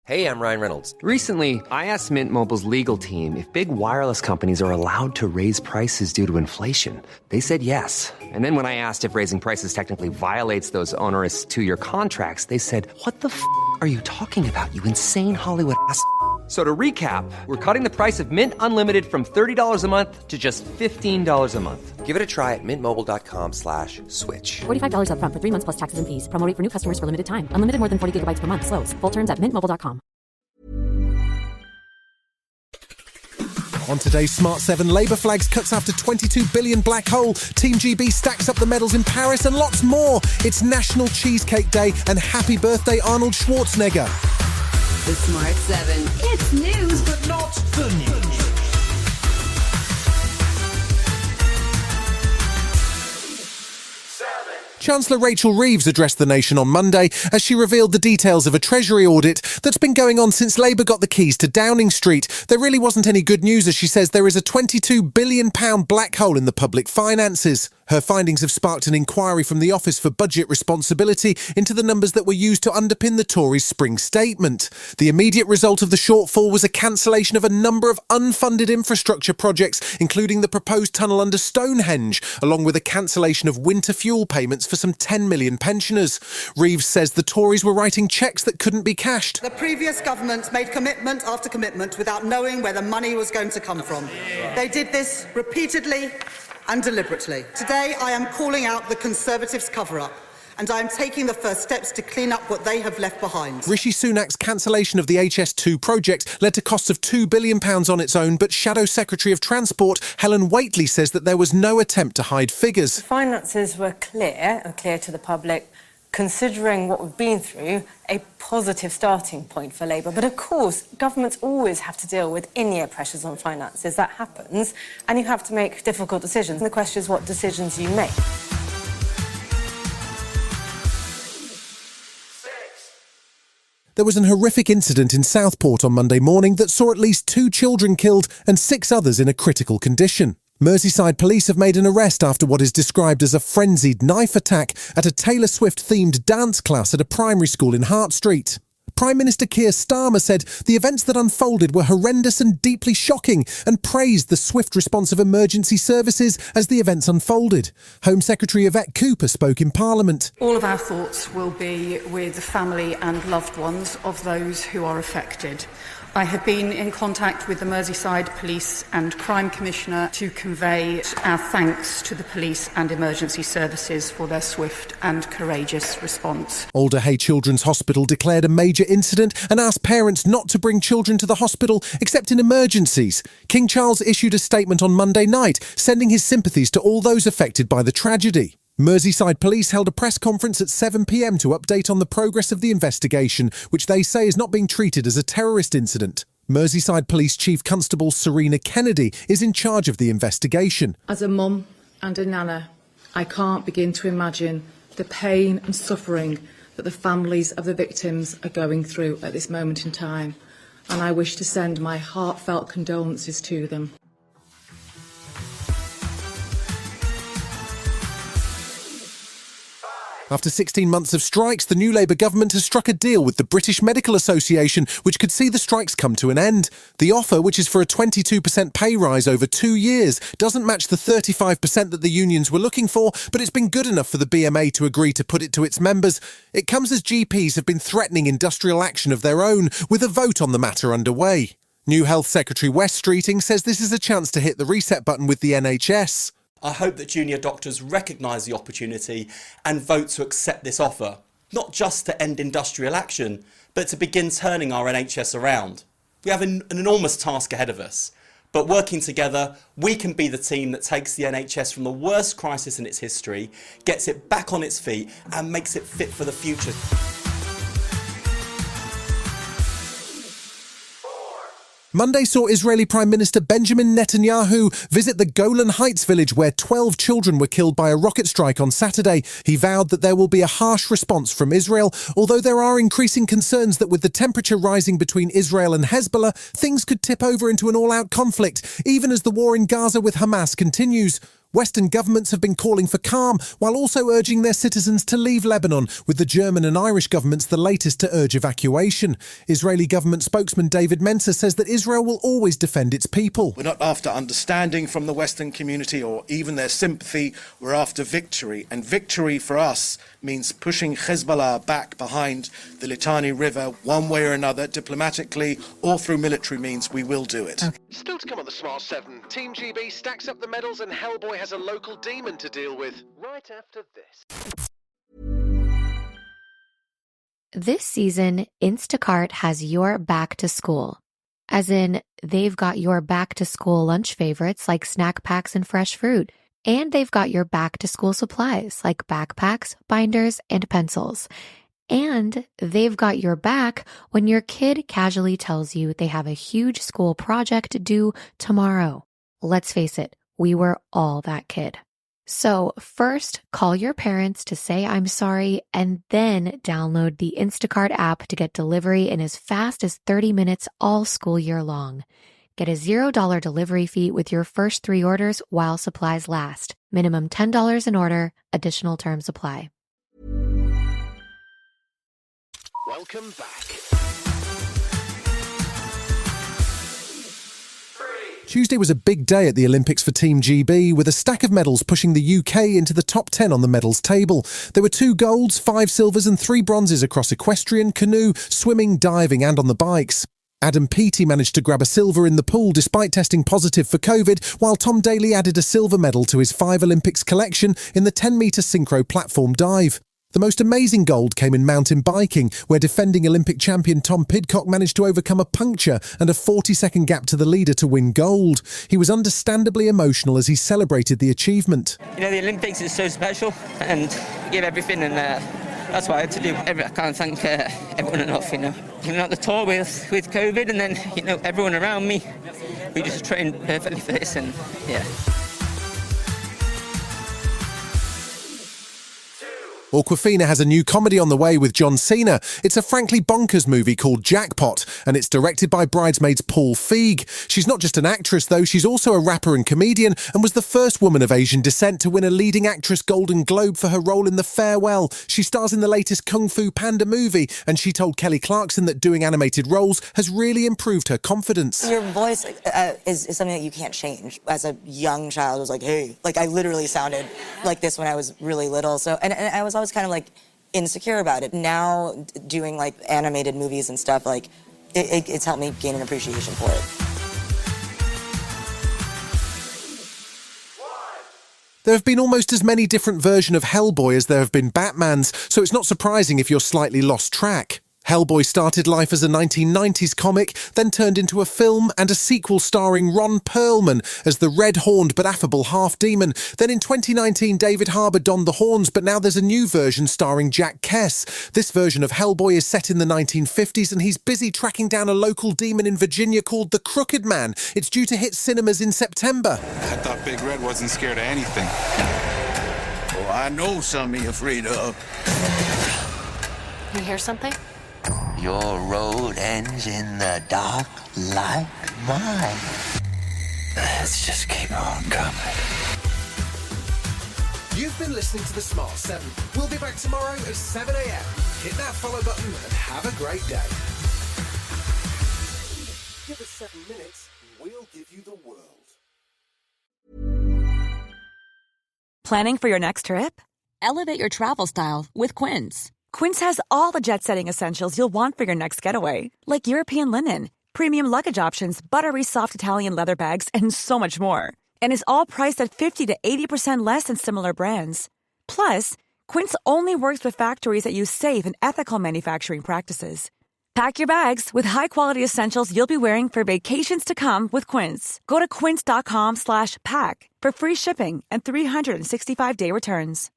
Hey, I'm Ryan Reynolds. Recently, I asked Mint Mobile's legal team if big wireless companies are allowed to raise prices due to inflation. They said yes. And then when I asked if raising prices technically violates those onerous two-year contracts, they said, "What the f*** are you talking about, you insane Hollywood ass?" So to recap, we're cutting the price of Mint Unlimited from $30 a month to just $15 a month. Give it a try at mintmobile.com/switch. $45 up front for 3 months plus taxes and fees. Promo rate for new customers for limited time. Unlimited more than 40 gigabytes per month. Slows full terms at mintmobile.com. On today's Smart 7, Labour flags cuts after 22 billion black hole, Team GB stacks up the medals in Paris and lots more. It's National Cheesecake Day and happy birthday Arnold Schwarzenegger. The Smart 7. It's news, but not the news. Chancellor Rachel Reeves addressed the nation on Monday as she revealed the details of a Treasury audit that's been going on since Labour got the keys to Downing Street. There really wasn't any good news, as she says there is a £22 billion black hole in the public finances. Her findings have sparked an inquiry from the Office for Budget Responsibility into the numbers that were used to underpin the Tories' spring statement. The immediate result of the shortfall was a cancellation of a number of unfunded infrastructure projects, including the proposed tunnel under Stonehenge, along with a cancellation of winter fuel payments for some 10 million pensioners. Reeves says the Tories were writing cheques that couldn't be cashed. The previous government made commitment after commitment without knowing where the money was going to come from. They did this repeatedly and deliberately. Today, I am calling out the Conservatives' cover-up, and I am taking the first steps to clean up what they have left behind. Rishi Sunak's cancellation of the HS2 project led to costs of £2 billion on its own, but Shadow Secretary of Transport Helen Whately says that there was no attempt to hide figures. The finances were clear to the public, considering what we've been through, a positive starting point for Labour. But of course, governments always have to deal with in-year pressures on finances. That happens, and you have to make difficult decisions. And the question is what decisions you make. There was an horrific incident in Southport on Monday morning that saw at least 2 children killed and 6 others in a critical condition. Merseyside police have made an arrest after what is described as a frenzied knife attack at a Taylor Swift-themed dance class at a primary school in Hart Street. Prime Minister Keir Starmer said the events that unfolded were horrendous and deeply shocking, and praised the swift response of emergency services as the events unfolded. Home Secretary Yvette Cooper spoke in Parliament. All of our thoughts will be with the family and loved ones of those who are affected. I have been in contact with the Merseyside Police and Crime Commissioner to convey our thanks to the police and emergency services for their swift and courageous response. Alder Hey Children's Hospital declared a major incident and asked parents not to bring children to the hospital except in emergencies. King Charles issued a statement on Monday night, sending his sympathies to all those affected by the tragedy. Merseyside Police held a press conference at 7 p.m. to update on the progress of the investigation, which they say is not being treated as a terrorist incident. Merseyside Police Chief Constable Serena Kennedy is in charge of the investigation. As a mum and a nana, I can't begin to imagine the pain and suffering that the families of the victims are going through at this moment in time, and I wish to send my heartfelt condolences to them. After 16 months of strikes, the new Labour government has struck a deal with the British Medical Association, which could see the strikes come to an end. The offer, which is for a 22% pay rise over 2 years, doesn't match the 35% that the unions were looking for, but it's been good enough for the BMA to agree to put it to its members. It comes as GPs have been threatening industrial action of their own, with a vote on the matter underway. New Health Secretary Wes Streeting says this is a chance to hit the reset button with the NHS. I hope that junior doctors recognise the opportunity and vote to accept this offer, not just to end industrial action, but to begin turning our NHS around. We have an enormous task ahead of us, but working together, we can be the team that takes the NHS from the worst crisis in its history, gets it back on its feet and makes it fit for the future. Monday saw Israeli Prime Minister Benjamin Netanyahu visit the Golan Heights village where 12 children were killed by a rocket strike on Saturday. He vowed that there will be a harsh response from Israel, although there are increasing concerns that with the temperature rising between Israel and Hezbollah, things could tip over into an all-out conflict, even as the war in Gaza with Hamas continues. Western governments have been calling for calm, while also urging their citizens to leave Lebanon, with the German and Irish governments the latest to urge evacuation. Israeli government spokesman David Mencer says that Israel will always defend its people. We're not after understanding from the Western community or even their sympathy. We're after victory. And victory for us means pushing Hezbollah back behind the Litani River one way or another, diplomatically or through military means. We will do it. Okay. Still to come on the Smart 7, Team GB stacks up the medals and Hellboy has a local demon to deal with. Right after this. This season, Instacart has your back to school. As in, they've got your back to school lunch favorites like snack packs and fresh fruit. And they've got your back to school supplies like backpacks, binders, and pencils. And they've got your back when your kid casually tells you they have a huge school project due tomorrow. Let's face it, we were all that kid. So first, call your parents to say I'm sorry, and then download the Instacart app to get delivery in as fast as 30 minutes all school year long. Get a $0 delivery fee with your first 3 orders while supplies last. Minimum $10 an order. Additional terms apply. Welcome back. Tuesday was a big day at the Olympics for Team GB, with a stack of medals pushing the UK into the top 10 on the medals table. There were 2 golds, 5 silvers and 3 bronzes across equestrian, canoe, swimming, diving and on the bikes. Adam Peaty managed to grab a silver in the pool despite testing positive for COVID, while Tom Daley added a silver medal to his 5 Olympics collection in the 10-metre synchro platform dive. The most amazing gold came in mountain biking, where defending Olympic champion Tom Pidcock managed to overcome a puncture and a 40-second gap to the leader to win gold. He was understandably emotional as he celebrated the achievement. You know, the Olympics is so special and give everything, and that's what I had to do. I can't thank everyone enough, you know. Coming out the tour with COVID, and then, you know, everyone around me, we just trained perfectly for this, and yeah. Awkwafina has a new comedy on the way with John Cena. It's a frankly bonkers movie called Jackpot, and it's directed by Bridesmaids' Paul Feig. She's not just an actress, though, she's also a rapper and comedian, and was the first woman of Asian descent to win a leading actress Golden Globe for her role in The Farewell. She stars in the latest Kung Fu Panda movie, and she told Kelly Clarkson that doing animated roles has really improved her confidence. Your voice is something that you can't change. As a young child, I was like, hey, like I literally sounded like this when I was really little. So, and I was always kind of like insecure about it. Now doing like animated movies and stuff, like it's helped me gain an appreciation for it. There have been almost as many different versions of Hellboy as there have been Batmans, so it's not surprising if you're slightly lost track. Hellboy started life as a 1990s comic, then turned into a film and a sequel starring Ron Perlman as the red-horned but affable half-demon. Then in 2019, David Harbour donned the horns, but now there's a new version starring Jack Kess. This version of Hellboy is set in the 1950s, and he's busy tracking down a local demon in Virginia called the Crooked Man. It's due to hit cinemas in September. I thought Big Red wasn't scared of anything. Oh, I know something you're afraid of. You hear something? Your road ends in the dark like mine. Let's just keep on coming. You've been listening to The Smart 7. We'll be back tomorrow at 7 a.m. Hit that follow button and have a great day. Give us 7 minutes and we'll give you the world. Planning for your next trip? Elevate your travel style with Quince. Quince has all the jet-setting essentials you'll want for your next getaway, like European linen, premium luggage options, buttery soft Italian leather bags, and so much more. And is all priced at 50 to 80% less than similar brands. Plus, Quince only works with factories that use safe and ethical manufacturing practices. Pack your bags with high-quality essentials you'll be wearing for vacations to come with Quince. Go to quince.com/pack for free shipping and 365-day returns.